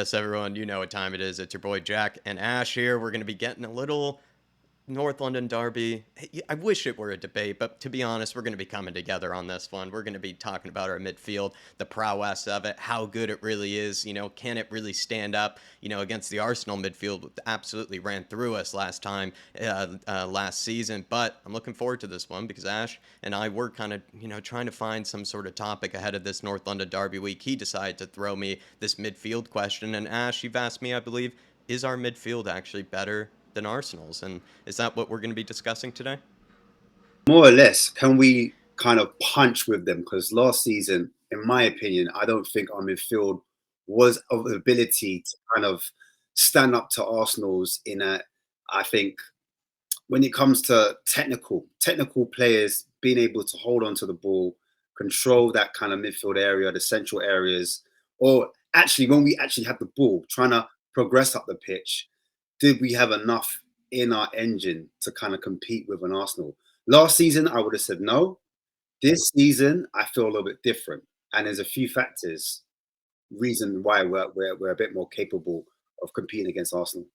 Yes, everyone, you know what time it is. It's your boy Jack and Ash here. We're going to be getting a little North London derby. I wish it were a debate, but to be honest, we're going to be coming together on this one. We're going to be talking about our midfield, the prowess of it, how good it really is. Can it really stand up, against the Arsenal midfield, which absolutely ran through us last season. But I'm looking forward to this one because Ash and I were kind of, trying to find some sort of topic ahead of this North London derby week. He decided to throw me this midfield question. And Ash, you've asked me, I believe, is our midfield actually better than Arsenal's? And is that what we're going to be discussing today? More or less, can we kind of punch with them? Because last season, in my opinion, I don't think our midfield was of the ability to kind of stand up to Arsenal's in a, I think, when it comes to technical players being able to hold on to the ball, control that kind of midfield area, the central areas, or actually when we actually had the ball, trying to progress up the pitch, did we have enough in our engine to kind of compete with an Arsenal? Last season, I would have said no. This season, I feel a little bit different, and there's a few factors, reason why we're a bit more capable of competing against Arsenal.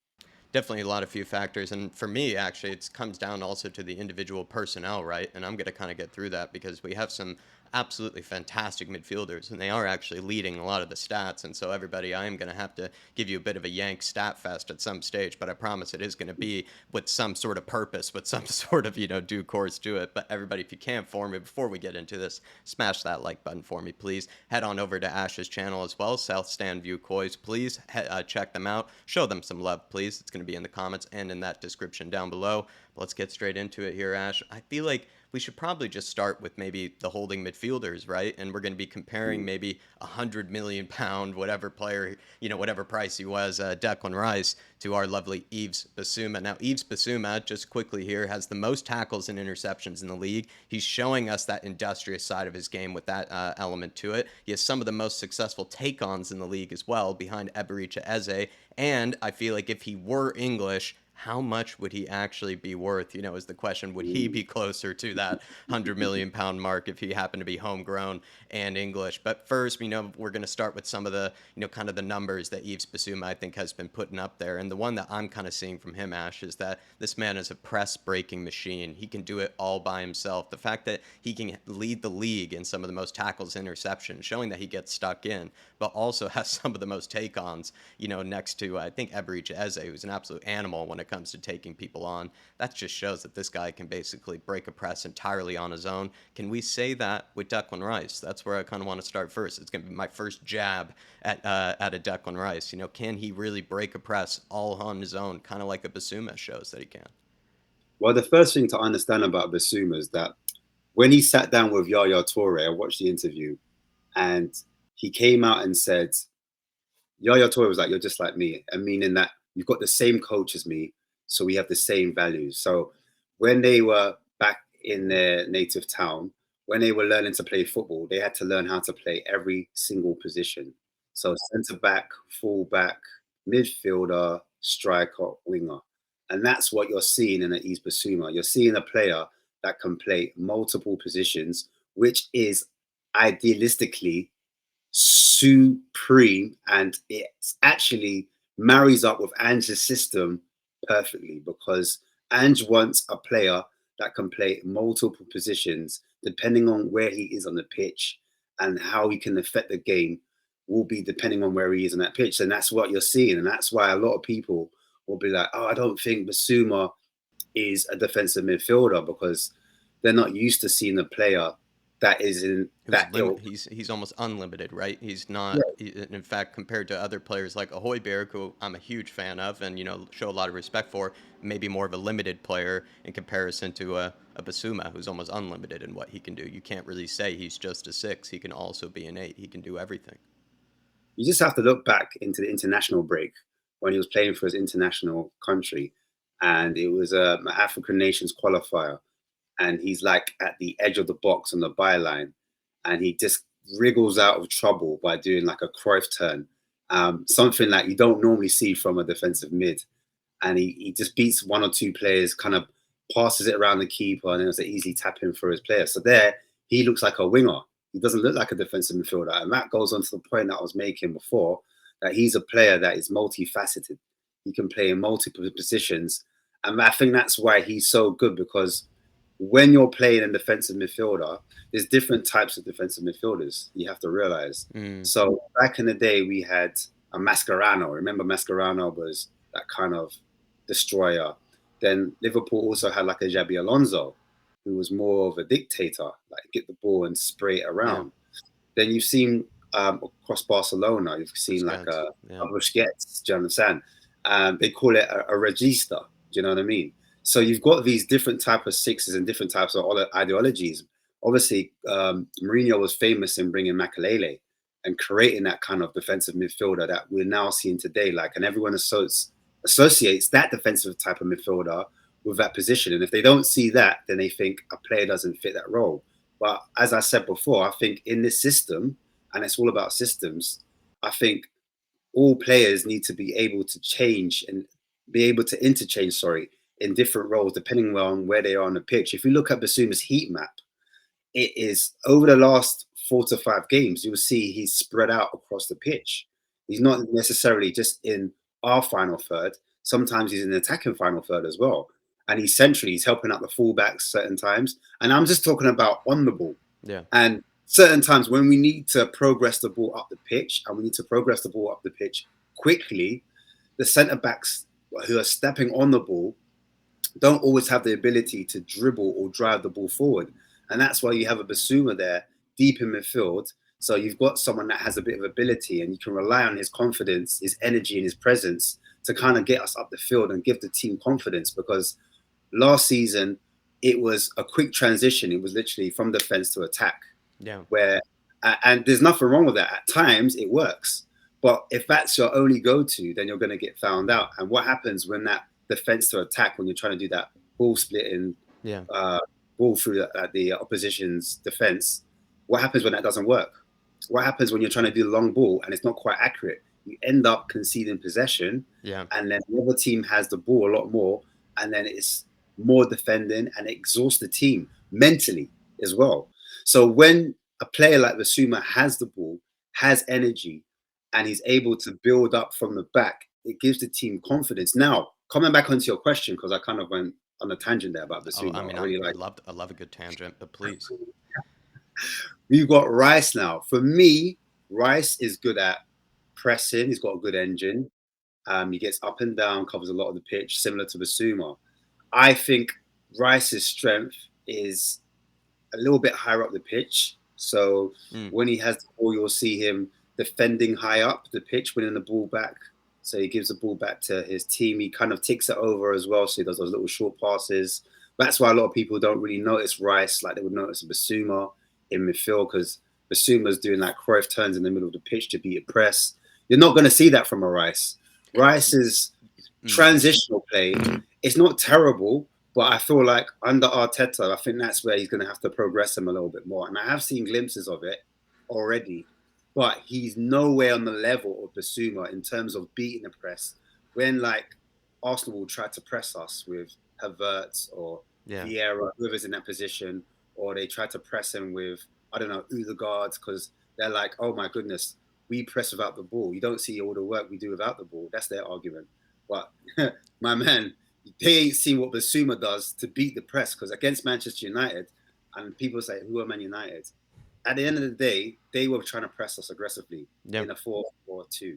Definitely a lot of few factors. And for me, actually, it comes down also to the individual personnel, right? And I'm going to kind of get through that because we have some absolutely fantastic midfielders, and they are actually leading a lot of the stats. And so, everybody, I am going to have to give you a bit of a yank stat fest at some stage, but I promise it is going to be with some sort of purpose, with some sort of, due course to it. But everybody, if you can for me, before we get into this, smash that like button for me, please. Head on over to Ash's channel as well, South Stand View Coys. Please check them out. Show them some love, please. It's going to be in the comments and in that description down below. But let's get straight into it here, Ash. I feel like we should probably just start with maybe the holding midfielders, right? And we're going to be comparing maybe £100 million, whatever player, whatever price he was, Declan Rice, to our lovely Yves Bissouma. Now, Yves Bissouma, just quickly here, has the most tackles and interceptions in the league. He's showing us that industrious side of his game with that element to it. He has some of the most successful take-ons in the league as well, behind Eze. And I feel like if he were English, how much would he actually be worth? Is the question. Would he be closer to that £100 million mark if he happened to be homegrown and English? But first, we're going to start with some of the, kind of the numbers that Yves Bissouma, I think, has been putting up there. And the one that I'm kind of seeing from him, Ash, is that this man is a press breaking machine. He can do it all by himself. The fact that he can lead the league in some of the most tackles, interceptions, showing that he gets stuck in, but also has some of the most take-ons, next to, I think, Eze, who's an absolute animal when it comes to taking people on. That just shows that this guy can basically break a press entirely on his own. Can we say that with Declan Rice? That's where I kind of want to start first. It's going to be my first jab at a Declan Rice. Can he really break a press all on his own, kind of like a Bissouma shows that he can? Well, the first thing to understand about Bissouma is that when he sat down with Yaya Toure, I watched the interview, and he came out and said, Yaya Toure was like, "You're just like me," and meaning that you've got the same coach as me, so we have the same values. So when they were back in their native town, when they were learning to play football, they had to learn how to play every single position. So centre back, full back, midfielder, striker, winger. And that's what you're seeing in an East Basuma. You're seeing a player that can play multiple positions, which is idealistically supreme, and it actually marries up with Ange's system perfectly, because Ange wants a player that can play multiple positions depending on where he is on the pitch, and how he can affect the game will be depending on where he is on that pitch. And that's what you're seeing, and that's why a lot of people will be like, "Oh, I don't think Basuma is a defensive midfielder," because they're not used to seeing a player that is in Who's that ilk. he's almost unlimited, right? He's not. Yeah, In fact, compared to other players like a Hoiberg, who I'm a huge fan of and show a lot of respect for, maybe more of a limited player in comparison to a Basuma, who's almost unlimited in what he can do. You can't really say he's just a six. He can also be an eight. He can do everything. you just have to look back into the international break when he was playing for his international country, and it was a African nations qualifier, and he's like at the edge of the box on the byline, and he just wriggles out of trouble by doing like a Cruyff turn, something that you don't normally see from a defensive mid, and he just beats one or two players, kind of passes it around the keeper, and it was an easy tap in for his player. So there, he looks like a winger. He doesn't look like a defensive midfielder, and that goes on to the point that I was making before, that he's a player that is multifaceted. He can play in multiple positions. And I think that's why he's so good, because when you're playing a defensive midfielder, there's different types of defensive midfielders, you have to realize. Mm. So back in the day, we had a Mascherano. Remember, Mascherano was that kind of destroyer. Then Liverpool also had like a Xabi Alonso, who was more of a dictator, like get the ball and spray it Yeah. around. Then you've seen across Barcelona, you've seen like Busquets. a Busquets, do you understand? They call it a regista, do you know what I mean? So you've got these different type of sixes and different types of ideologies. Obviously, Mourinho was famous in bringing Makelele and creating that kind of defensive midfielder that we're now seeing today. Like, and everyone associates that defensive type of midfielder with that position. And if they don't see that, then they think a player doesn't fit that role. But as I said before, I think in this system, and it's all about systems, I think all players need to be able to change and be able to interchange, in different roles depending on where they are on the pitch. If you look at Bissouma's heat map, it is over the last 4 to 5 games, you will see he's spread out across the pitch. He's not necessarily just in our final third. Sometimes he's in the attacking final third as well. And he's centrally, he's helping out the fullbacks certain times. And I'm just talking about on the ball. Yeah. And certain times when we need to progress the ball up the pitch, and we need to progress the ball up the pitch quickly, the centre backs who are stepping on the ball don't always have the ability to dribble or drive the ball forward. And that's why you have a Bissouma there deep in midfield. So you've got someone that has a bit of ability, and you can rely on his confidence, his energy, and his presence to kind of get us up the field and give the team confidence. Because last season, it was a quick transition. It was literally from defense to attack. Yeah. And there's nothing wrong with that. At times, it works. But if that's your only go-to, then you're going to get found out. And what happens when that defense to attack, when you're trying to do that ball splitting, ball through the opposition's defense, what happens when that doesn't work? What happens when you're trying to do the long ball and it's not quite accurate? You end up conceding possession, and then the other team has the ball a lot more, and then it's more defending, and it exhausts the team mentally as well. So when a player like Bissouma has the ball, has energy, and he's able to build up from the back, it gives the team confidence. Now, coming back onto your question, because I kind of went on a tangent there about Bissouma. Oh, I mean, I love a good tangent, but please. We've got Rice now. For me, Rice is good at pressing. He's got a good engine. He gets up and down, covers a lot of the pitch, similar to Bissouma. I think Rice's strength is a little bit higher up the pitch. So when he has the ball, you'll see him defending high up the pitch, winning the ball back. So he gives the ball back to his team. He kind of takes it over as well. So he does those little short passes. That's why a lot of people don't really notice Rice like they would notice Bissouma in midfield, because Bissouma's doing like Cruyff turns in the middle of the pitch to beat a press. You're not going to see that from a Rice. Rice's transitional play, it's not terrible, but I feel like under Arteta, I think that's where he's going to have to progress him a little bit more. And I have seen glimpses of it already, but he's nowhere on the level of Bissouma in terms of beating the press. When like Arsenal will try to press us with Havertz or Vieira, whoever's in that position, or they try to press him with, I don't know, Odegaard, because they're like, oh my goodness, we press without the ball. You don't see all the work we do without the ball. That's their argument. But my man, they ain't seen what Bissouma does to beat the press, because against Manchester United, and people say, who are Man United? At the end of the day, they were trying to press us aggressively in a 4-4-2.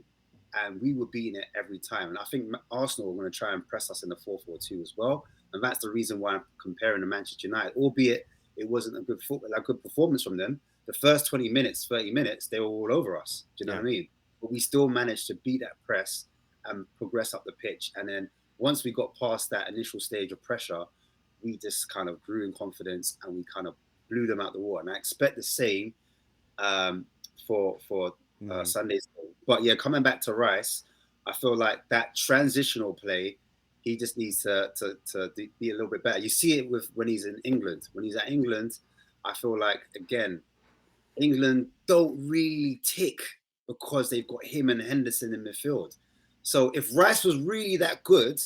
And we were beating it every time. And I think Arsenal were going to try and press us in the 4-4-2 as well. And that's the reason why I'm comparing to Manchester United, albeit it wasn't a good performance from them. The first 20 minutes, 30 minutes, they were all over us. Do you know what I mean? But we still managed to beat that press and progress up the pitch. And then once we got past that initial stage of pressure, we just kind of grew in confidence and we kind of blew them out the water. And I expect the same for Sunday's game. But yeah, coming back to Rice, I feel like that transitional play, he just needs to be a little bit better. You see it with when he's in England. When he's at England, I feel like, again, England don't really tick because they've got him and Henderson in midfield. So if Rice was really that good,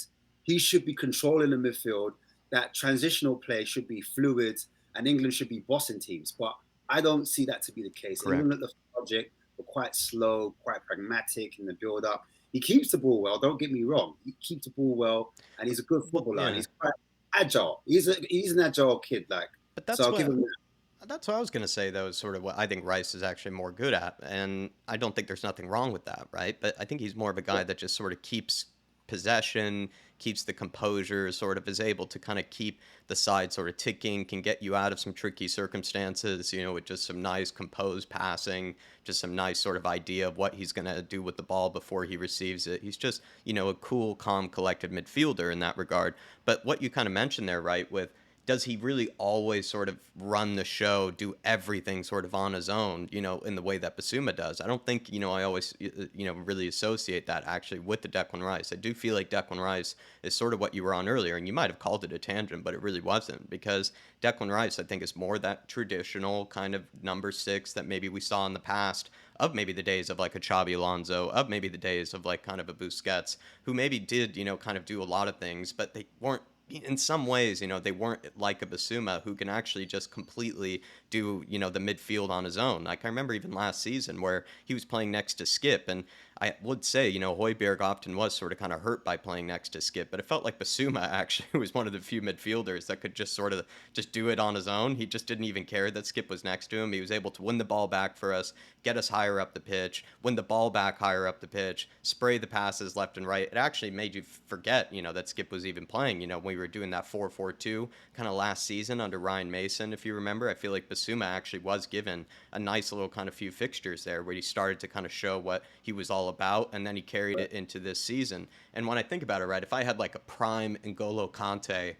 he should be controlling the midfield. That transitional play should be fluid, and England should be bossing teams. But I don't see that to be the case. Correct. England at the project, but quite slow, quite pragmatic in the build up. He keeps the ball well. Don't get me wrong. He keeps the ball well, and he's a good Well, footballer. And yeah, he's quite agile. He's an agile kid. Like, but so that's I'll give what him that. That's what I was going to say, though, is sort of what I think Rice is actually more good at. And I don't think there's nothing wrong with that, right? But I think he's more of a guy that just sort of keeps possession, keeps the composure, sort of is able to kind of keep the side sort of ticking, can get you out of some tricky circumstances, with just some nice composed passing, just some nice sort of idea of what he's going to do with the ball before he receives it. He's just, a cool, calm, collected midfielder in that regard. But what you kind of mentioned there, right, with does he really always sort of run the show, do everything sort of on his own, in the way that Bissouma does? I don't think, I always, really associate that actually with the Declan Rice. I do feel like Declan Rice is sort of what you were on earlier, and you might have called it a tangent, but it really wasn't, because Declan Rice, I think, is more that traditional kind of number six that maybe we saw in the past, of maybe the days of like a Xabi Alonso, of maybe the days of like kind of a Busquets, who maybe did, kind of do a lot of things, but they weren't in some ways, they weren't like a Basuma who can actually just completely do, the midfield on his own. Like I remember even last season where he was playing next to Skip, and I would say, Højbjerg often was sort of kind of hurt by playing next to Skip, but it felt like Basuma actually was one of the few midfielders that could just sort of just do it on his own. He just didn't even care that Skip was next to him. He was able to win the ball back for us, get us higher up the pitch, win the ball back higher up the pitch, spray the passes left and right. It actually made you forget, that Skip was even playing, when we were doing that 4-4-2 kind of last season under Ryan Mason, if you remember. I feel like Basuma actually was given a nice little kind of few fixtures there where he started to kind of show what he was all about, and then he carried it into this season. And when I think about it, right, if I had like a prime N'Golo Kante,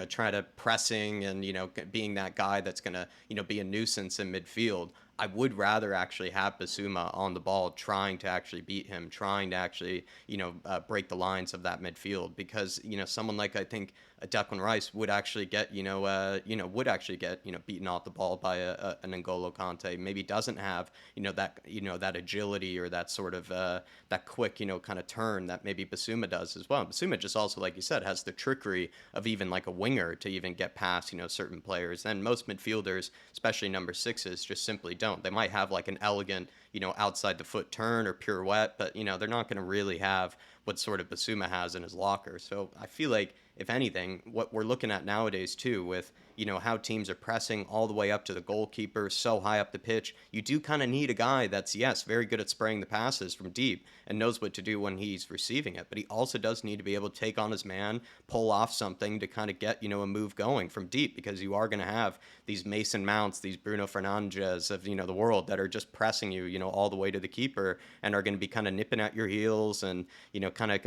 try to pressing and, being that guy that's going to, be a nuisance in midfield, I would rather actually have Bissouma on the ball, trying to actually beat him, trying to actually, break the lines of that midfield, because, someone like I think a Declan Rice would actually get, beaten off the ball by an N'Golo Kante. Maybe doesn't have, that agility or that sort of that quick, kind of turn that maybe Bissouma does as well. Bissouma just also, like you said, has the trickery of even like a winger to even get past, certain players. And most midfielders, especially number sixes, just simply don't. They might have like an elegant, outside the foot turn or pirouette, but, they're not going to really have what sort of Bissouma has in his locker. So I feel like, if anything, what we're looking at nowadays too, with how teams are pressing all the way up to the goalkeeper, so high up the pitch, you do kind of need a guy that's, yes, very good at spraying the passes from deep and knows what to do when he's receiving it, but he also does need to be able to take on his man, pull off something to kind of get, a move going from deep, because you are going to have these Mason Mounts, these Bruno Fernandes of, the world that are just pressing you, all the way to the keeper, and are going to be kind of nipping at your heels and, kind of,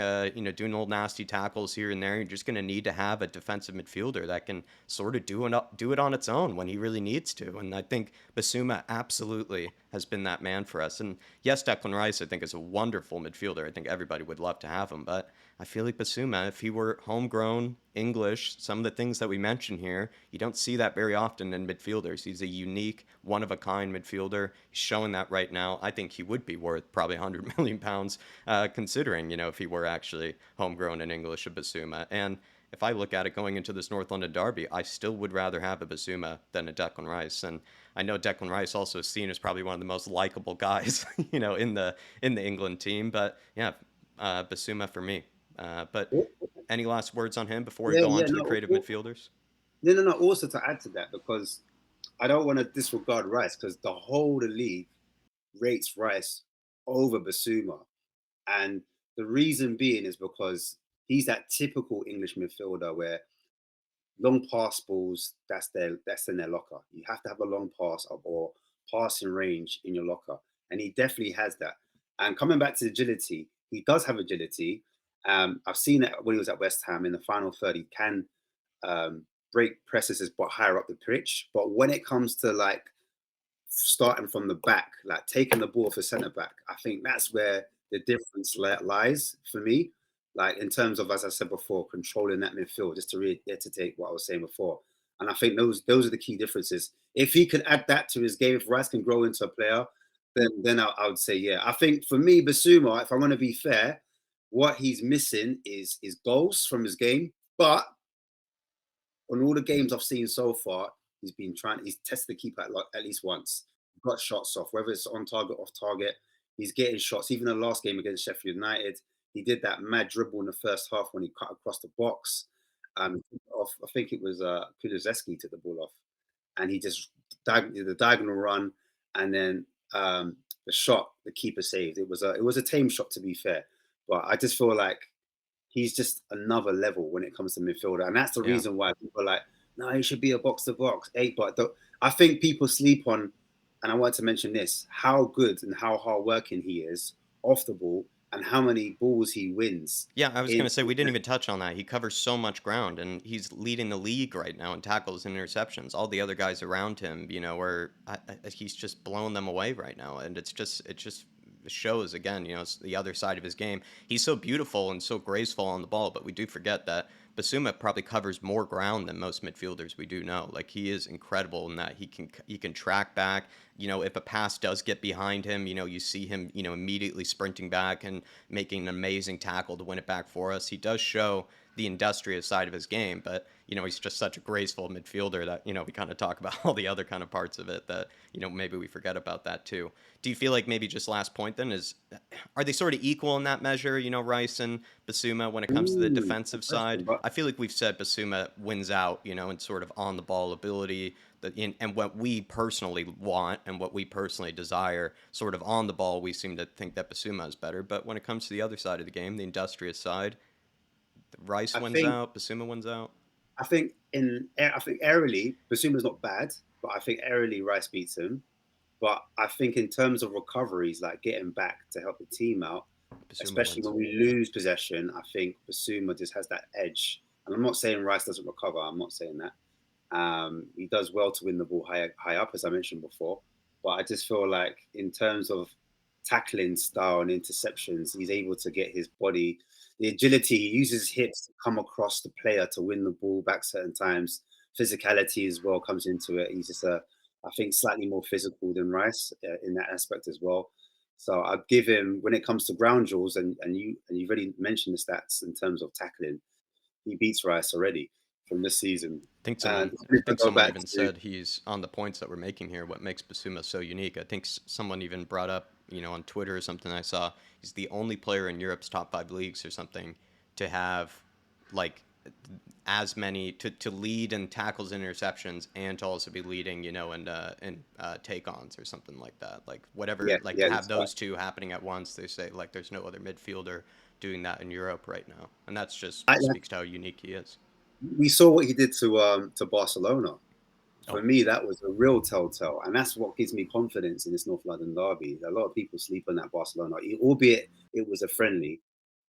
doing little nasty tackles here and there. You're just going to need to have a defensive midfielder that can sort of do it on its own when he really needs to. And I think Bissouma absolutely has been that man for us. And yes, Declan Rice, I think, is a wonderful midfielder. I think everybody would love to have him. But I feel like Bissouma, if he were homegrown, English, some of the things that we mentioned here, you don't see that very often in midfielders. He's a unique, one-of-a-kind midfielder. He's showing that right now. I think he would be worth probably £100 million, considering, if he were actually homegrown and English, a Bissouma. And if I look at it going into this North London derby, I still would rather have a Bissouma than a Declan Rice. And I know Declan Rice also is seen as probably one of the most likable guys, in the England team. But yeah, Bissouma for me. But any last words on him before we Yeah, go on yeah, to the creative midfielders? no. Also to add to that, because I don't want to disregard Rice, because the whole of the league rates Rice over Basuma. And the reason being is because he's that typical English midfielder where long pass balls, that's in their locker. You have to have a long pass up or passing range in your locker. And he definitely has that. And coming back to agility, he does have agility. I've seen it when he was at West Ham in the final third. He can break presses but higher up the pitch. But when it comes to like starting from the back, like taking the ball for centre back, I think that's where the difference lies for me. Like in terms of, as I said before, controlling that midfield, just to reiterate what I was saying before. And I think those are the key differences. If he could add that to his game, if Rice can grow into a player, then I would say yeah. I think for me, Basuma, if I want to be fair, what he's missing is goals from his game. But on all the games I've seen so far, he's tested the keeper at least once. got shots off, whether it's on target, off target. He's getting shots. Even the last game against Sheffield United, he did that mad dribble in the first half when he cut across the box. Off, I think it was Kulusevski took the ball off, and he just the diagonal run, and then the shot the keeper saved. It was a tame shot, to be fair, but I just feel like he's just another level when it comes to midfielder, and that's the Yeah. reason why people are like, no, he should be a box to box eight. But I think people sleep on, and I want to mention this: how good and how hard working he is off the ball, and how many balls he wins. Yeah, I was In going to say we didn't even touch on that. He covers so much ground, and he's leading the league right now in tackles and interceptions. All the other guys around him, he's just blowing them away right now, and it just shows again. It's the other side of his game. He's so beautiful and so graceful on the ball, but we do forget that Bissouma probably covers more ground than most midfielders we do know. Like, he is incredible in that he can track back. If a pass does get behind him, you see him, immediately sprinting back and making an amazing tackle to win it back for us. He does show the industrious side of his game, but he's just such a graceful midfielder that we kind of talk about all the other kind of parts of it that maybe we forget about that too. Do you feel like, maybe just last point then, is are they sort of equal in that measure, Rice and Bissouma, when it comes to the Ooh, defensive good side? question, but I feel like we've said Bissouma wins out, in sort of on the ball ability, and what we personally want and what we personally desire, sort of on the ball, we seem to think that Bissouma is better. But when it comes to the other side of the game, the industrious side, Rice I wins think out, Bissouma wins out. I think aerially, Basuma's not bad, but I think aerially Rice beats him. But I think in terms of recoveries, like getting back to help the team out, Bissouma especially wins. when we lose possession, I think Basuma just has that edge. And I'm not saying Rice doesn't recover. I'm not saying that. He does well to win the ball high up, as I mentioned before. But I just feel like in terms of tackling style and interceptions, he's able to get his body, the agility. He uses his hips to come across the player to win the ball back certain times. Physicality as well comes into it. He's just I think, slightly more physical than Rice in that aspect as well. So I'd give him, when it comes to ground jewels, and you've already mentioned the stats in terms of tackling, he beats Rice already from this season. think And someone I if I think go someone back even to said he's on the points that we're making here. What makes Basuma so unique? I think someone even brought up, on Twitter or something I saw, he's the only player in Europe's top 5 leagues or something to have, like, as many to lead in tackles and interceptions, and to also be leading, in take-ons or something like that. Like, whatever, yeah, like, to yeah, have that's right. those two happening at once, they say, like, there's no other midfielder doing that in Europe right now, and that's just I, speaks to how unique he is. we saw what he did to Barcelona. Oh, For me, that was a real telltale, and that's what gives me confidence in this North London derby. A lot of people sleep on that Barcelona, albeit it was a friendly.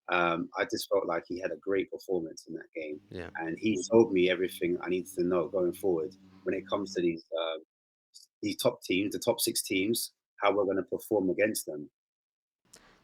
I just felt like he had a great performance in that game, yeah. and he told me everything I needed to know going forward when it comes to these top teams, the top six teams, how we're going to perform against them.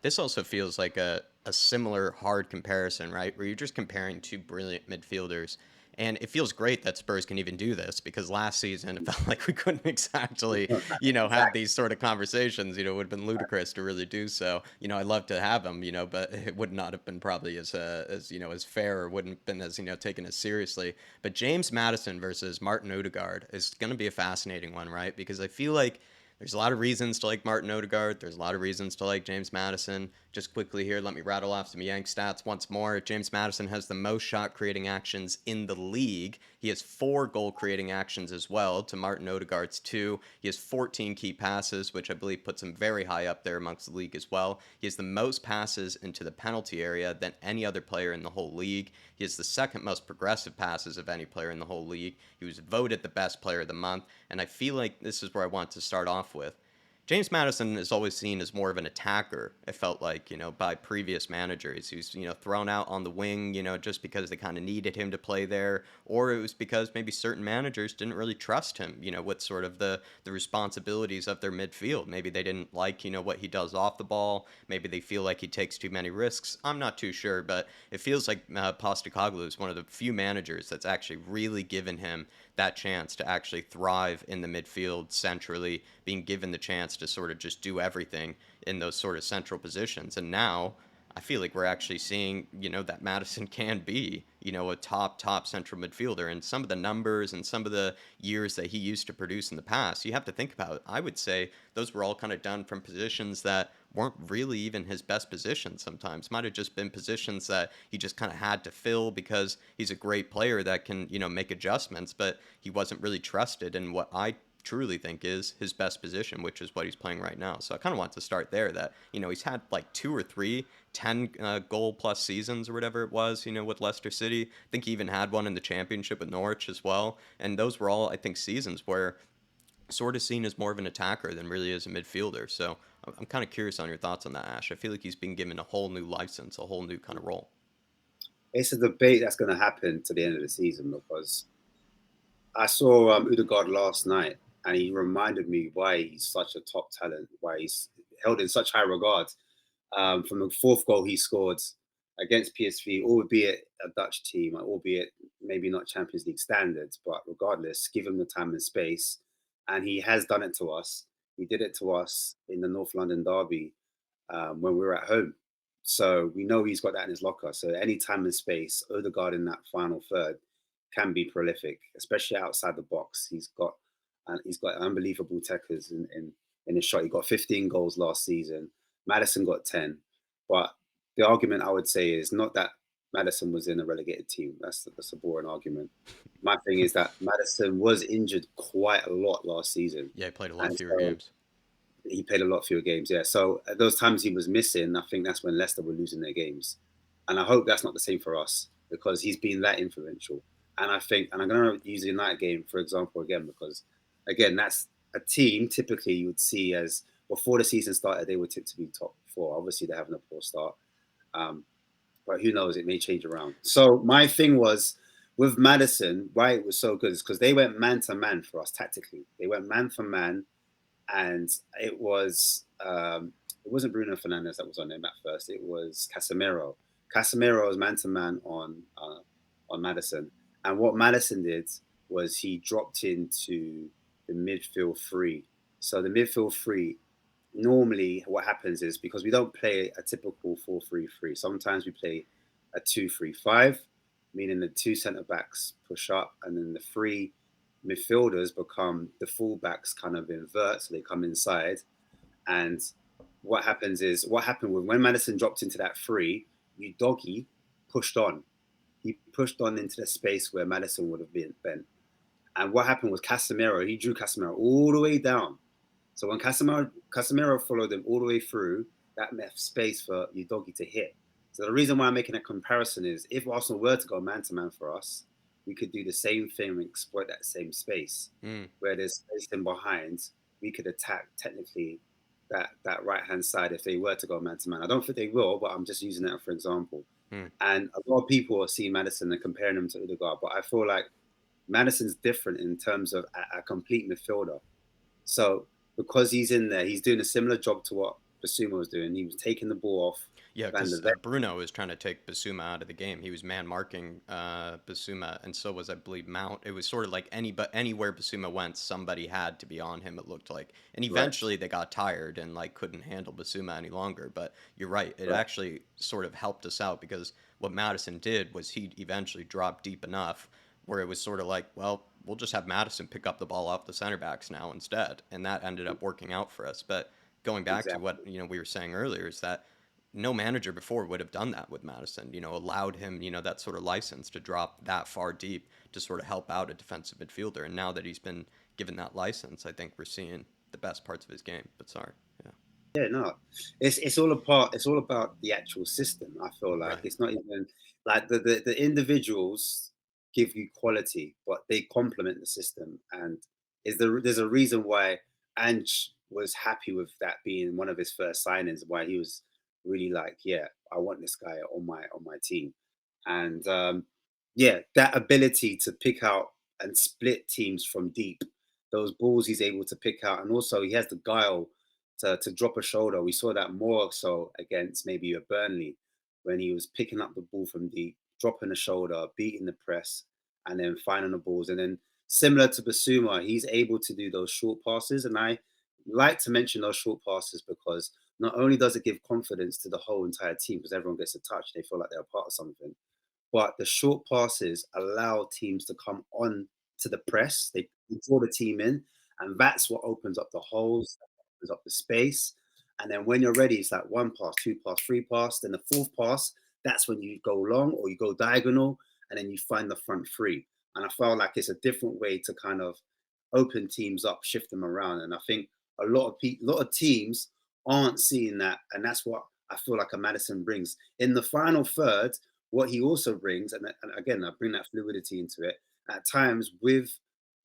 This also feels like a similar hard comparison, right? Where you're just comparing two brilliant midfielders. And it feels great that Spurs can even do this, because last season it felt like we couldn't exactly, have Exactly. these sort of conversations. It would have been ludicrous to really do so. I'd love to have them, but it would not have been probably as fair, or wouldn't have been as, taken as seriously. But James Maddison versus Martin Odegaard is going to be a fascinating one, right? Because I feel like there's a lot of reasons to like Martin Odegaard. There's a lot of reasons to like James Maddison. Just quickly here, let me rattle off some Yank stats once more. James Maddison has the most shot creating actions in the league. He has 4 goal creating actions as well, to Martin Odegaard's 2. He has 14 key passes, which I believe puts him very high up there amongst the league as well. He has the most passes into the penalty area than any other player in the whole league. He has the second most progressive passes of any player in the whole league. He was voted the best player of the month. And I feel like this is where I want to start off with. James Maddison is always seen as more of an attacker, it felt like, by previous managers. He was, thrown out on the wing, just because they kind of needed him to play there, or it was because maybe certain managers didn't really trust him, with sort of the responsibilities of their midfield. Maybe they didn't like, what he does off the ball. Maybe they feel like he takes too many risks. I'm not too sure, but it feels like Postecoglou is one of the few managers that's actually really given him that chance to actually thrive in the midfield centrally, being given the chance to sort of just do everything in those sort of central positions. And now, I feel like we're actually seeing, that Maddison can be, a top central midfielder. And some of the numbers and some of the years that he used to produce in the past, you have to think about, I would say those were all kind of done from positions that weren't really even his best positions sometimes. Might have just been positions that he just kind of had to fill because he's a great player that can, make adjustments, but he wasn't really trusted in what I truly think is his best position, which is what he's playing right now. So I kind of want to start there that, he's had like two or three 10 goal plus seasons or whatever it was, with Leicester City. I think he even had one in the championship with Norwich as well. And those were all, I think, seasons where sort of seen as more of an attacker than really as a midfielder. So I'm kind of curious on your thoughts on that, Ash. I feel like he's been given a whole new license, a whole new kind of role. It's a debate that's going to happen to the end of the season because I saw Odegaard last night, and he reminded me why he's such a top talent, why he's held in such high regard. From the fourth goal he scored against PSV, albeit a Dutch team, albeit maybe not Champions League standards, but regardless, give him the time and space. And he has done it to us. He did it to us in the North London derby when we were at home. So we know he's got that in his locker. So any time and space, Odegaard in that final third can be prolific, especially outside the box. He's got unbelievable techers in his shot. He got 15 goals last season. Maddison got 10. But the argument I would say is not that Maddison was in a relegated team. That's a boring argument. My thing is that Maddison was injured quite a lot last season. Yeah, he played a lot And fewer so games. he played a lot fewer games, yeah. So at those times he was missing, I think that's when Leicester were losing their games. And I hope that's not the same for us because he's been that influential. And I think, and I'm going to use the United game, for example, again, because again, that's a team typically you would see as before the season started, they were tipped to be top four. Obviously, they're having a poor start. Um, but who knows, it may change around. So my thing was with Maddison, why it was so good is because they went man to man for us tactically. They went man for man, and it wasn't Bruno Fernandes that was on him at first. It was Casemiro. Casemiro was man to man on Maddison, and what Maddison did was he dropped into the midfield three. So the midfield three, normally what happens is because we don't play a typical 4-3-3. Sometimes we play a 2-3-5, meaning the two centre backs push up, and then the three midfielders become the fullbacks kind of invert, so they come inside. And what happens is what happened when Maddison dropped into that three, you doggy pushed on. He pushed on into the space where Maddison would have been. And what happened was Casemiro, he drew Casemiro all the way down. So when Casemiro followed him all the way through, that left space for Udogie to hit. So the reason why I'm making a comparison is if Arsenal were to go man to man for us, we could do the same thing and exploit that same space. Mm. Where there's space in behind, we could attack technically that right hand side if they were to go man to man. I don't think they will, but I'm just using that for example. Mm. And a lot of people are seeing Maddison and comparing him to Odegaard, but I feel like Maddison's different in terms of a complete midfielder. So because he's in there, he's doing a similar job to what Bissouma was doing. He was taking the ball off Yeah, Van because der Ven. Bruno was trying to take Bissouma out of the game. He was man marking Bissouma, and so was, I believe, Mount. It was sort of like anywhere Bissouma went, somebody had to be on him. It looked like, and Right, eventually they got tired and like couldn't handle Bissouma any longer. But you're right; it right. actually sort of helped us out because what Madison did was he eventually dropped deep enough where it was sort of like, well, we'll just have Madison pick up the ball off the center backs now instead, and that ended up working out for us. But going back to what Exactly. we were saying earlier is that no manager before would have done that with Madison, allowed him, that sort of license to drop that far deep to sort of help out a defensive midfielder. And now that he's been given that license, I think we're seeing the best parts of his game. But sorry. Yeah. Yeah, no, it's all about the actual system. I feel like Right. it's not even like the individuals give you quality, but they complement the system. And there's a reason why Ange was happy with that being one of his first signings, why he was really like, yeah, I want this guy on my team. And yeah, that ability to pick out and split teams from deep, those balls he's able to pick out, and also he has the guile to drop a shoulder. We saw that more so against maybe a Burnley when he was picking up the ball from deep, dropping the shoulder, beating the press, and then finding the balls. And then similar to Basuma, he's able to do those short passes. And I like to mention those short passes because not only does it give confidence to the whole entire team because everyone gets a touch, they feel like they're a part of something. But the short passes allow teams to come on to the press. They draw the team in, and that's what opens up the holes, opens up the space. And then when you're ready, it's like one pass, two pass, three pass. Then the fourth pass, that's when you go long or you go diagonal, and then you find the front three. And I felt like it's a different way to kind of open teams up, shift them around. And I think a lot of teams aren't seeing that, and that's what I feel like a Maddison brings in the final third. What he also brings, and again, I bring that fluidity into it. At times, with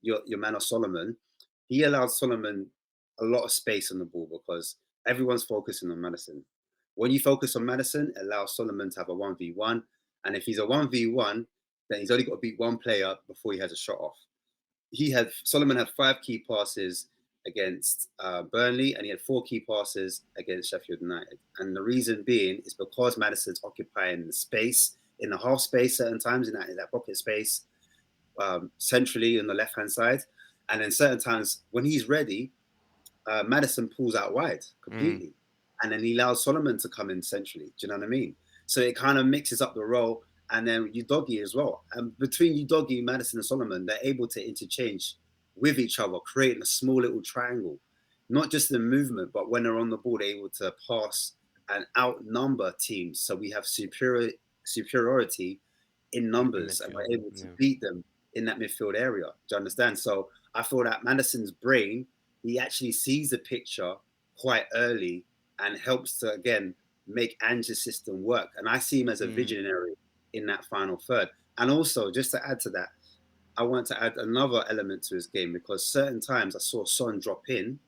your man of Solomon, he allows Solomon a lot of space on the ball because everyone's focusing on Maddison. When you focus on Maddison, it allows Solomon to have a 1v1. And if he's a 1v1, then he's only got to beat one player before he has a shot off. Solomon had 5 key passes against Burnley, and he had 4 key passes against Sheffield United. And the reason being is because Maddison's occupying the space in the half space certain times in that pocket space, centrally on the left hand side, and then certain times when he's ready, Maddison pulls out wide completely, and then he allows Solomon to come in centrally. Do you know what I mean? So it kind of mixes up the role. And then Udogie as well. And between Udogie, Maddison, and Solomon, they're able to interchange with each other, creating a small little triangle. Not just the movement, but when they're on the ball, they're able to pass and outnumber teams. So we have superiority in numbers, and we're able to beat them in that midfield area. Do you understand? So I feel that Maddison's brain, he actually sees the picture quite early and helps to, again, make Ange's system work. And I see him as a visionary in that final third. And also, just to add to that, I want to add another element to his game because certain times I saw Son drop in,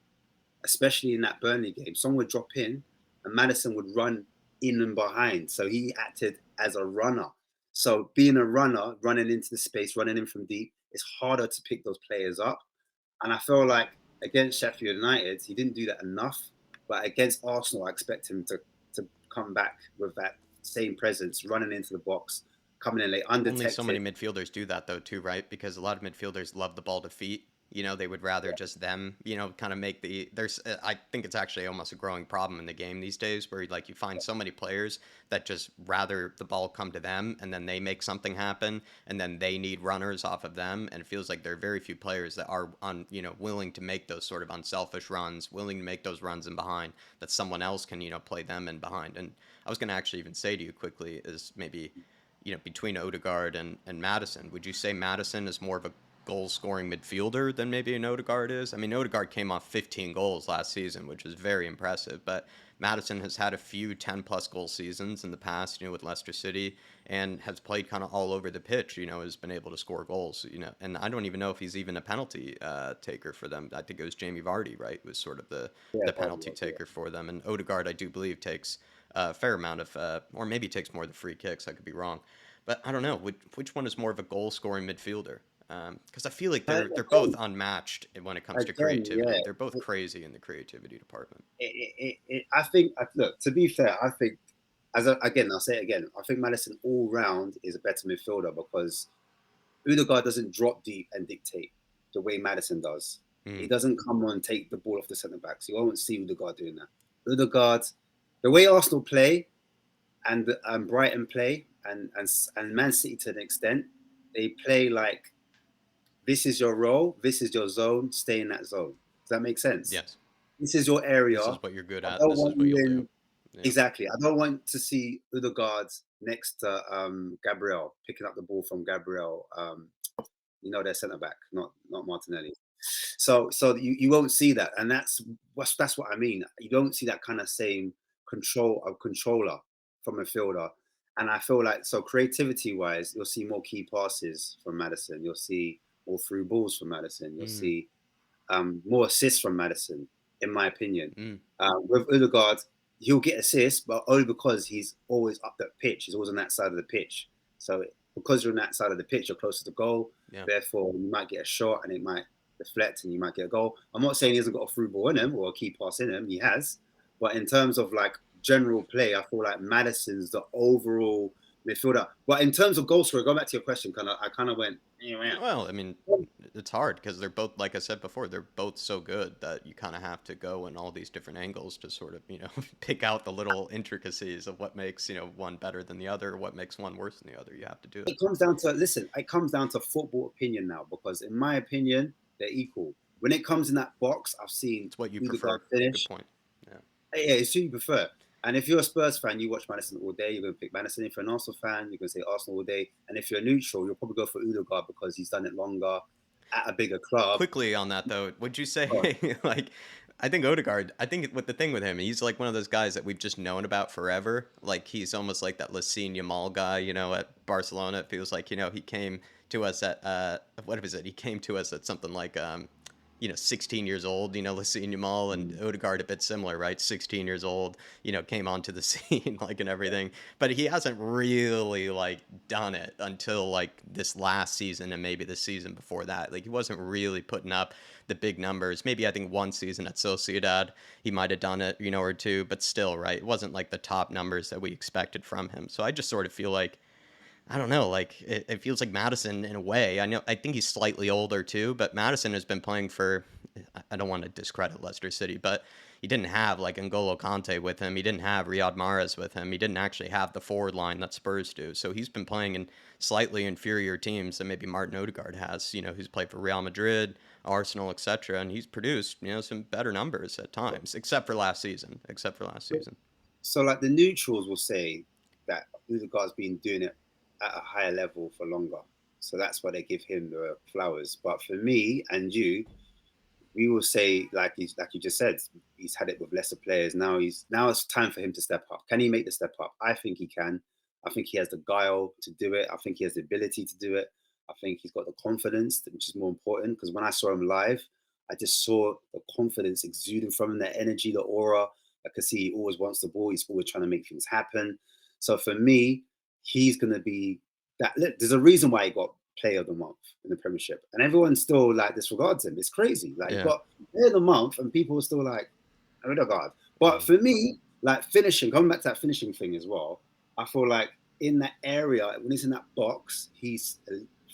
especially in that Burnley game. Son would drop in and Maddison would run in and behind. So he acted as a runner. So being a runner, running into the space, running in from deep, it's harder to pick those players up. And I feel like against Sheffield United, he didn't do that enough. But against Arsenal, I expect him to come back with that same presence, running into the box, coming in late, undetected. Only so many midfielders do that though, too, right? Because a lot of midfielders love the ball to feet. They would rather just them, kind of make there's, I think it's actually almost a growing problem in the game these days where like you find so many players that just rather the ball come to them and then they make something happen and then they need runners off of them. And it feels like there are very few players that are willing to make those sort of unselfish runs, willing to make those runs in behind that someone else can, play them in behind. And I was going to actually even say to you quickly is maybe, between Odegaard and Maddison, would you say Maddison is more of a goal-scoring midfielder than maybe an Odegaard is? I mean, Odegaard came off 15 goals last season, which was very impressive, but Maddison has had a few 10-plus goal seasons in the past, with Leicester City, and has played kind of all over the pitch, has been able to score goals, and I don't even know if he's even a penalty taker for them. I think it was Jamie Vardy, right, was sort of the penalty taker for them, and Odegaard, I do believe, takes a fair amount of, or maybe takes more of the free kicks, I could be wrong. But I don't know, which one is more of a goal-scoring midfielder? Because I feel like they're both unmatched when it comes to creativity. Yeah. They're both crazy in the creativity department. I think, look, to be fair, I think, again, I'll say it again, I think Maddison all round is a better midfielder because Odegaard doesn't drop deep and dictate the way Maddison does. He doesn't come on and take the ball off the centre backs. You won't see Odegaard doing that. Odegaard, the way Arsenal play and Brighton play and Man City to an extent, they play like this is your role, this is your zone, stay in that zone. Does that make sense? Yes. This is your area. This is what you're good at. This is what you'll do. Yeah. Exactly. I don't want to see Odegaard next to Gabriel, picking up the ball from Gabriel. Their centre back, not Martinelli. So you won't see that, and that's what I mean. You don't see that kind of same controller from a fielder, and I feel like so creativity wise, you'll see more key passes from Maddison. You'll see more through balls from Maddison. You'll see more assists from Maddison, in my opinion. With Odegaard, he'll get assists, but only because he's always up that pitch. He's always on that side of the pitch. So because you're on that side of the pitch, you're closer to goal. Yeah. Therefore, you might get a shot and it might deflect and you might get a goal. I'm not saying he hasn't got a through ball in him or a key pass in him. He has. But in terms of like general play, I feel like Maddison's the overall midfielder. But in terms of goal scorer, going back to your question, I kind of went, yeah. Well, I mean, it's hard because they're both, like I said before, they're both so good that you kind of have to go in all these different angles to sort of, pick out the little intricacies of what makes, one better than the other, what makes one worse than the other. You have to do it. It comes down to listen. It comes down to football opinion now because, in my opinion, they're equal. When it comes in that box, I've seen It's what you Odegaard prefer. Good finish. point. Yeah. Yeah, it's who you prefer. And if you're a Spurs fan, you watch Maddison all day. You're going to pick Maddison. If you're an Arsenal fan, you're going to say Arsenal all day. And if you're neutral, you'll probably go for Odegaard because he's done it longer at a bigger club. Quickly on that though, would you Oh, say like I think Odegaard, I think with the thing with him, he's like one of those guys that we've just known about forever. Like he's almost like that Lasine Yamal guy, at Barcelona. It feels like, he came to us at what is it? He came to us at something like 16 years old, Lasine Yamal and Odegaard a bit similar, right? 16 years old, came onto the scene like and everything. But he hasn't really like done it until like this last season and maybe the season before that. Like he wasn't really putting up the big numbers. Maybe I think one season at Sociedad he might have done it, or two, but still, right? It wasn't like the top numbers that we expected from him. So I just sort of feel like I don't know, like it feels like Maddison in a way. I think he's slightly older too, but Maddison has been playing for. I don't want to discredit Leicester City, but he didn't have like N'Golo Kante with him. He didn't have Riyad Mahrez with him. He didn't actually have the forward line that Spurs do. So he's been playing in slightly inferior teams than maybe Martin Odegaard has. Who's played for Real Madrid, Arsenal, etc. And he's produced some better numbers at times, except for last season. so like the neutrals will say that Odegaard's been doing it at a higher level for longer. So that's why they give him the flowers. But for me and you, we will say, like you just said, he's had it with lesser players. Now it's time for him to step up. Can he make the step up? I think he can. I think he has the guile to do it. I think he has the ability to do it. I think he's got the confidence, which is more important. Because when I saw him live, I just saw the confidence exuding from him, the energy, the aura. I could see he always wants the ball. He's always trying to make things happen. So for me, he's going to be that. There's a reason why he got Player of the Month in the Premiership, and everyone still like disregards him. It's crazy. Like he Yeah. got Player of the Month, and people are still like, Odegaard. But for me, like finishing, coming back to that finishing thing as well, I feel like in that area when he's in that box, he's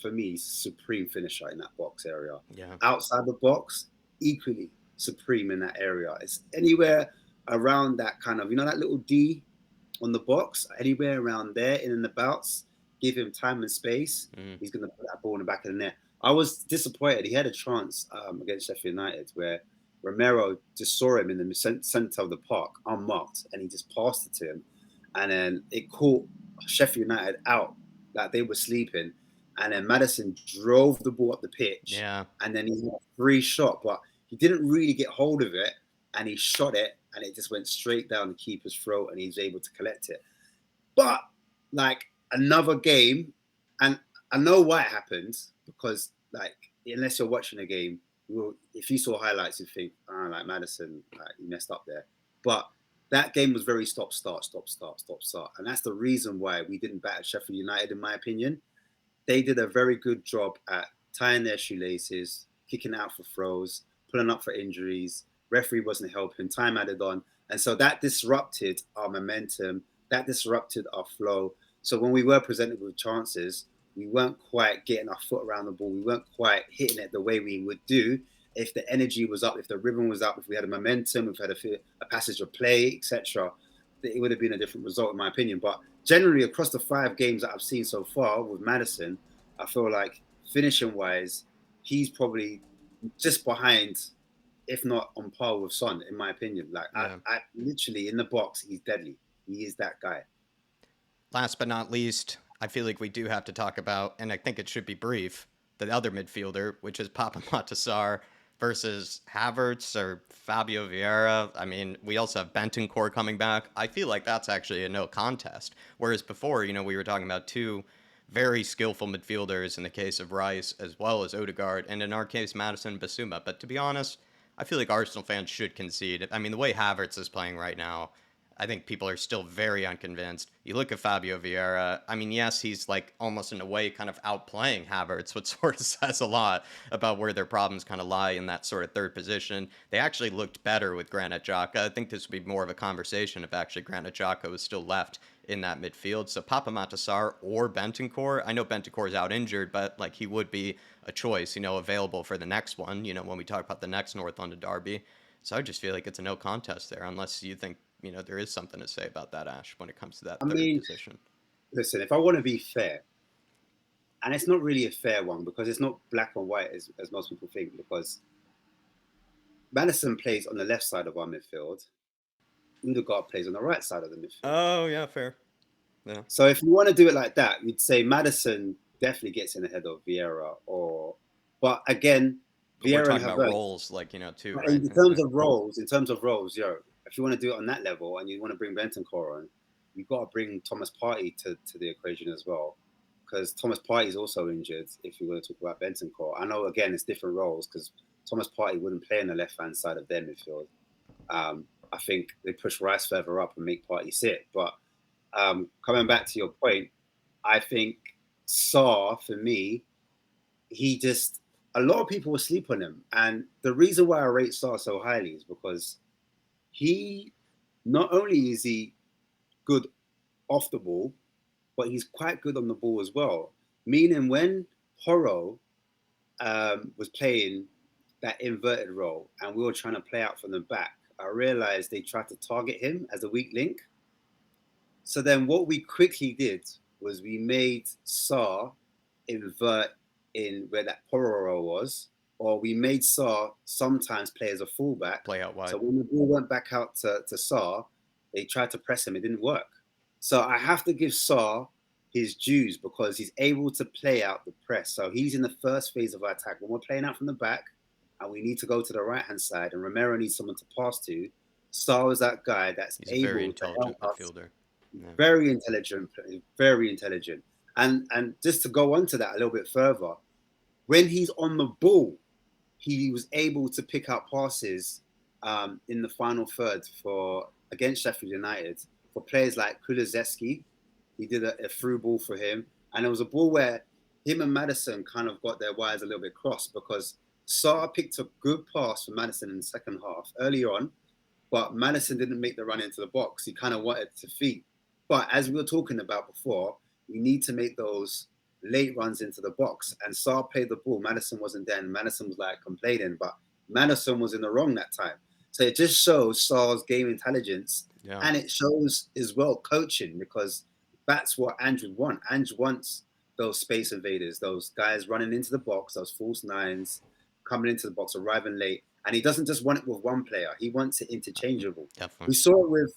for me he's a supreme finisher in that box area. Yeah. Outside the box, equally supreme in that area. It's anywhere around that kind of that little D on the box, anywhere around there in and abouts, give him time and space, he's going to put that ball in the back of the net. I was disappointed. He had a chance against Sheffield United where Romero just saw him in the centre of the park, unmarked, and he just passed it to him. And then it caught Sheffield United out, like they were sleeping. And then Maddison drove the ball up the pitch. Yeah. And then he had a free shot, but he didn't really get hold of it. And he shot it, and it just went straight down the keeper's throat, and he was able to collect it. But like another game, and I know why it happened, because like unless you're watching a game, if you saw highlights, you'd think, like Maddison, like he messed up there. But that game was very stop, start. And that's the reason why we didn't batter Sheffield United, in my opinion. They did a very good job at tying their shoelaces, kicking out for throws, pulling up for injuries. Referee wasn't helping, time added on. And so that disrupted our momentum, that disrupted our flow. So when we were presented with chances, we weren't quite getting our foot around the ball. We weren't quite hitting it the way we would do if the energy was up, if the rhythm was up, if we had a momentum, if we had a passage of play, etc. It would have been a different result, in my opinion. But generally, across the 5 games that I've seen so far with Maddison, I feel like finishing-wise, he's probably just behind, if not on par with Son, in my opinion. Like, yeah. I literally, in the box, he's deadly. He is that guy. Last but not least, I feel like we do have to talk about, and I think it should be brief, the other midfielder, which is Papa Matasar versus Havertz or Fabio Vieira. I mean, we also have Bentancur coming back. I feel like that's actually a no contest. Whereas before, we were talking about 2 very skillful midfielders in the case of Rice as well as Odegaard, and in our case, Maddison and Bissouma. But to be honest, I feel like Arsenal fans should concede. I mean, the way Havertz is playing right now, I think people are still very unconvinced. You look at Fabio Vieira. I mean, yes, he's like almost in a way kind of outplaying Havertz, which sort of says a lot about where their problems kind of lie in that sort of third position. They actually looked better with Granit Xhaka. I think this would be more of a conversation if actually Granit Xhaka was still left in that midfield. So Papa Matasar or Bentancur. I know Bentancur is out injured, but like he would be a choice, available for the next one, when we talk about the next North London derby. So I just feel like it's a no contest there, unless you think, there is something to say about that, Ash, when it comes to I that third mean, position. listen, if I want to be fair, and it's not really a fair one because it's not black and white as most people think, because Maddison plays on the left side of our midfield, Odegaard plays on the right side of the midfield. Oh, yeah, fair. Yeah. So if you want to do it like that, you'd say Maddison definitely gets in ahead of Vieira, but again, But we're Vieira and talking about Havertz. roles, like, too, right? In I terms think. of roles, if you want to do it on that level and you want to bring Bentancur on, you've got to bring Thomas Partey to the equation as well, because Thomas Partey is also injured. If you want to talk about Bentancur, I know again it's different roles because Thomas Partey wouldn't play on the left hand side of their midfield. I think they push Rice further up and make Partey sit. But coming back to your point, I think Saar for me, he just a lot of people will sleep on him, and the reason why I rate Saar so highly is because he not only is he good off the ball, but he's quite good on the ball as well. Meaning when Porro was playing that inverted role and we were trying to play out from the back, I realized they tried to target him as a weak link. So then what we quickly did was we made Saar invert in where that Pororo was, or we made Saar sometimes play as a fullback. Play out wide. So when the ball went back out to Saar, they tried to press him. It didn't work. So I have to give Saar his dues because he's able to play out the press. So he's in the first phase of our attack. When we're playing out from the back and we need to go to the right-hand side and Romero needs someone to pass to, Saar is that guy that's He's a very able to help intelligent us. midfielder. Yeah. Very intelligent, very intelligent. And just to go on to that a little bit further, when he's on the ball, he was able to pick out passes in the final third for against Sheffield United for players like Kulusevski. He did a through ball for him, and it was a ball where him and Maddison kind of got their wires a little bit crossed because Saar picked a good pass for Maddison in the second half early on, but Maddison didn't make the run into the box. He kind of wanted to feed. But as we were talking about before, you need to make those late runs into the box. And Saar played the ball. Maddison wasn't there. And Maddison was like complaining, but Maddison was in the wrong that time. So it just shows Saar's game intelligence. Yeah. And it shows as well coaching because that's what Andrew wants. Andrew wants those space invaders, those guys running into the box, those false nines coming into the box, arriving late. And he doesn't just want it with one player. He wants it interchangeable. Definitely. We saw it with,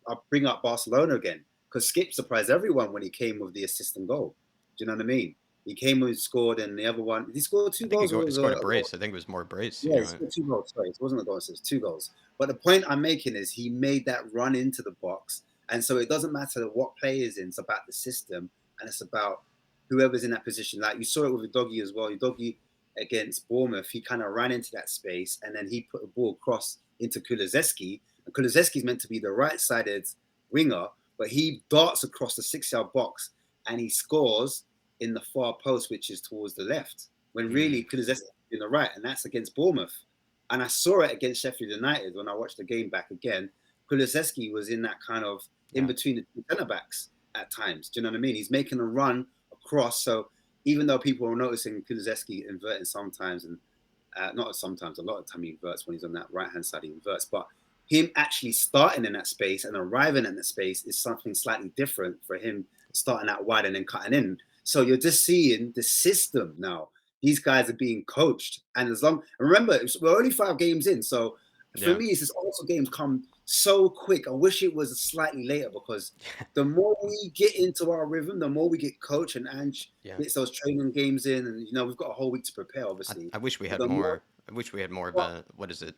I'll bring up Barcelona again, because Skip surprised everyone when he came with the assist and goal. Do you know what I mean? He came and scored, and the other one, he scored two I think goals. he scored a brace. I think it was more brace. Yeah, he scored 2 goals. Sorry, it wasn't a goal, it was 2 goals. But the point I'm making is he made that run into the box. And so it doesn't matter what player is in, it's about the system, and it's about whoever's in that position. Like you saw it with Udogie as well. Udogie against Bournemouth, he kind of ran into that space, and then he put a ball across into Kulusevski. And Kulusevski's meant to be the right-sided winger, but he darts across the 6-yard box and he scores in the far post, which is towards the left, when really Kulusevski in the right, and that's against Bournemouth. And I saw it against Sheffield United when I watched the game back again. Kulusevski was in that kind of in between the two centre backs at times. Do you know what I mean? He's making a run across. So even though people are noticing Kulusevski inverting sometimes, and not sometimes, a lot of the time he inverts when he's on that right hand side, he inverts. But him actually starting in that space and arriving in that space is something slightly different for him starting out wide and then cutting in. So you're just seeing the system now. These guys are being coached, and remember, we're only 5 games in. So for me, it's just also games come so quick. I wish it was slightly later because the more we get into our rhythm, the more we get coached, and Ange gets those training games in, and we've got a whole week to prepare. Obviously, I wish we had more. I wish we had more of a what is it?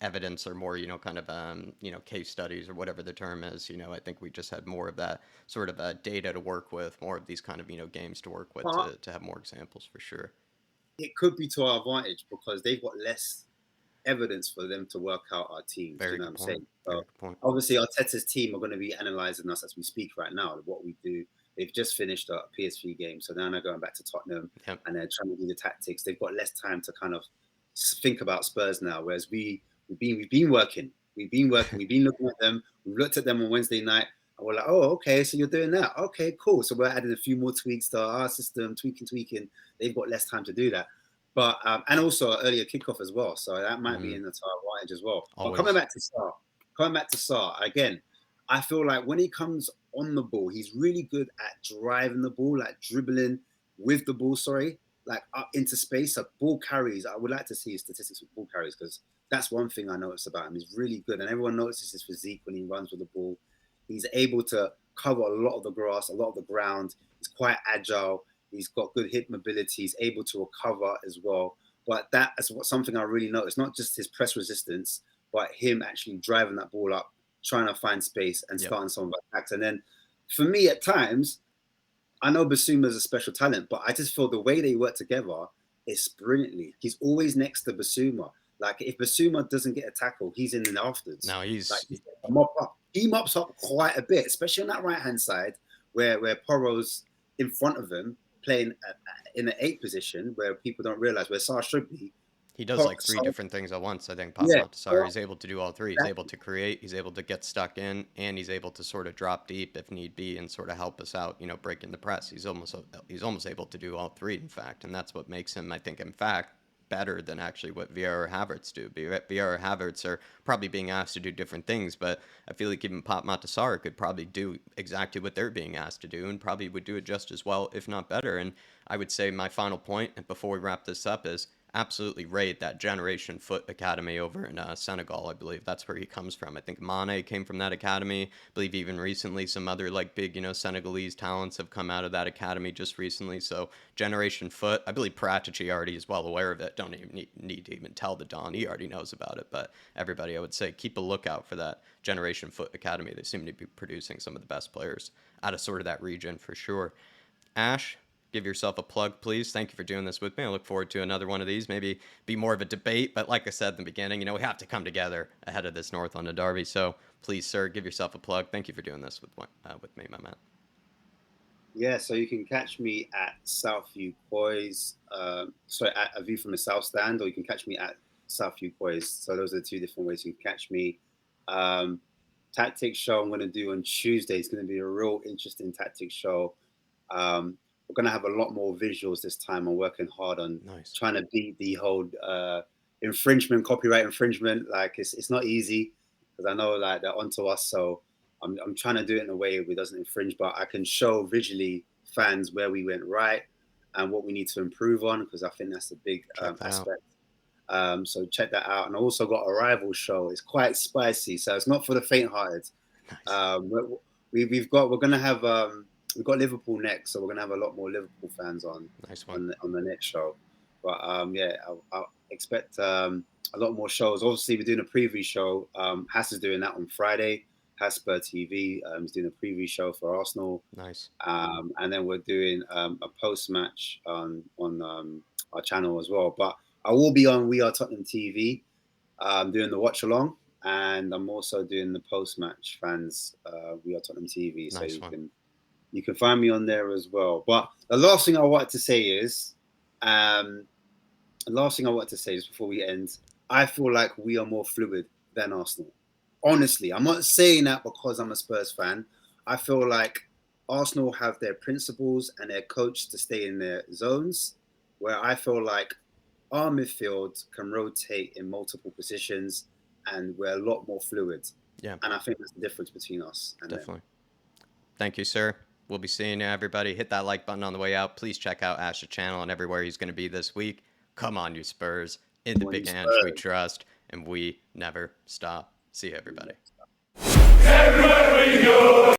Evidence or more, kind of, case studies or whatever the term is. I think we just had more of that sort of data to work with, more of these kind of, games to work with to have more examples for sure. It could be to our advantage because they've got less evidence for them to work out our teams. Do Very you know what good I'm point. saying? Very So good point. obviously Arteta's team are going to be analysing us as we speak right now, what we do. They've just finished a PSV game, so now they're going back to Tottenham Yep. and they're trying to do the tactics. They've got less time to kind of think about Spurs now, whereas we've been working, we've been looking at them. We've looked at them on Wednesday night, and we're like, oh, okay, so you're doing that. Okay, cool. So we're adding a few more tweaks to our system, tweaking. They've got less time to do that. But and also earlier kickoff as well, so that might be in the advantage as well. But Always. coming back to Sarr again, I feel like when he comes on the ball, he's really good at driving the ball, like dribbling with the ball. Sorry, like up into space. So ball carries. I would like to see his statistics with ball carries because that's one thing I notice about him. He's really good, and everyone notices his physique when he runs with the ball. He's able to cover a lot of the grass, a lot of the ground. He's quite agile. He's got good hip mobility. He's able to recover as well. But that is something I really noticed. Not just his press resistance, but him actually driving that ball up, trying to find space and Yep. starting some of the attacks. And then for me, at times, I know Bissouma is a special talent, but I just feel the way they work together is brilliantly. He's always next to Bissouma. Like if Bissouma doesn't get a tackle, he's in the afterwards. Now Like mop up. He mops up quite a bit, especially on that right hand side where Poro's in front of him playing in the 8 position where people don't realize where Sarr should be. he does like 3 different things at once. I think Pop Yeah, Montasar is able to do all 3. He's able to create, he's able to get stuck in, and he's able to sort of drop deep if need be and sort of help us out, breaking the press. He's almost able to do all 3, in fact, and that's what makes him, I think, in fact, better than actually what Vieira or Havertz do. Vieira or Havertz are probably being asked to do different things, but I feel like even Pop Montasar could probably do exactly what they're being asked to do and probably would do it just as well, if not better. And I would say my final point before we wrap this up is absolutely rate that Generation Foot Academy over in Senegal. I believe that's where he comes from. I think Mane came from that academy. I believe even recently some other like big, Senegalese talents have come out of that academy just recently. So Generation Foot, I believe Paratici already is well aware of it. Don't even need to even tell the Don. He already knows about it. But everybody, I would say, keep a lookout for that Generation Foot Academy. They seem to be producing some of the best players out of sort of that region for sure. Ash, give yourself a plug, please. Thank you for doing this with me. I look forward to another one of these. Maybe be more of a debate, but like I said in the beginning, we have to come together ahead of this North London derby. So please, sir, give yourself a plug. Thank you for doing this with me, my man. Yeah, so you can catch me at Southview Coys, at A View from the South Stand, or you can catch me at Southview Coys. So those are the 2 different ways you can catch me. Tactics show I'm going to do on Tuesday. It's going to be a real interesting tactics show. We're going to have a lot more visuals this time. I'm working hard on trying to beat the whole copyright infringement. Like it's not easy because I know like they're onto us. So I'm trying to do it in a way where it doesn't infringe, but I can show visually fans where we went right and what we need to improve on because I think that's a big aspect. So check that out. And I also got a rival show. It's quite spicy, so it's not for the faint-hearted. Nice. We've got Liverpool next, so we're gonna have a lot more Liverpool fans on the next show. But I expect a lot more shows. Obviously, we're doing a preview show. Hass is doing that on Friday. Spur TV is doing a preview show for Arsenal. Nice. And then we're doing a post-match on our channel as well. But I will be on We Are Tottenham TV doing the watch-along. And I'm also doing the post-match fans We Are Tottenham TV. So you can find me on there as well. But the last thing I wanted to say is, just before we end, I feel like we are more fluid than Arsenal. Honestly, I'm not saying that because I'm a Spurs fan. I feel like Arsenal have their principles and their coach to stay in their zones, where I feel like our midfield can rotate in multiple positions and we're a lot more fluid. Yeah. And I think that's the difference between us and definitely. Them. Thank you, sir. We'll be seeing you, everybody. Hit that like button on the way out. Please check out Ash's channel and everywhere he's going to be this week. Come on, you Spurs. In the big hands we trust, and we never stop. See you, everybody. Everywhere we go.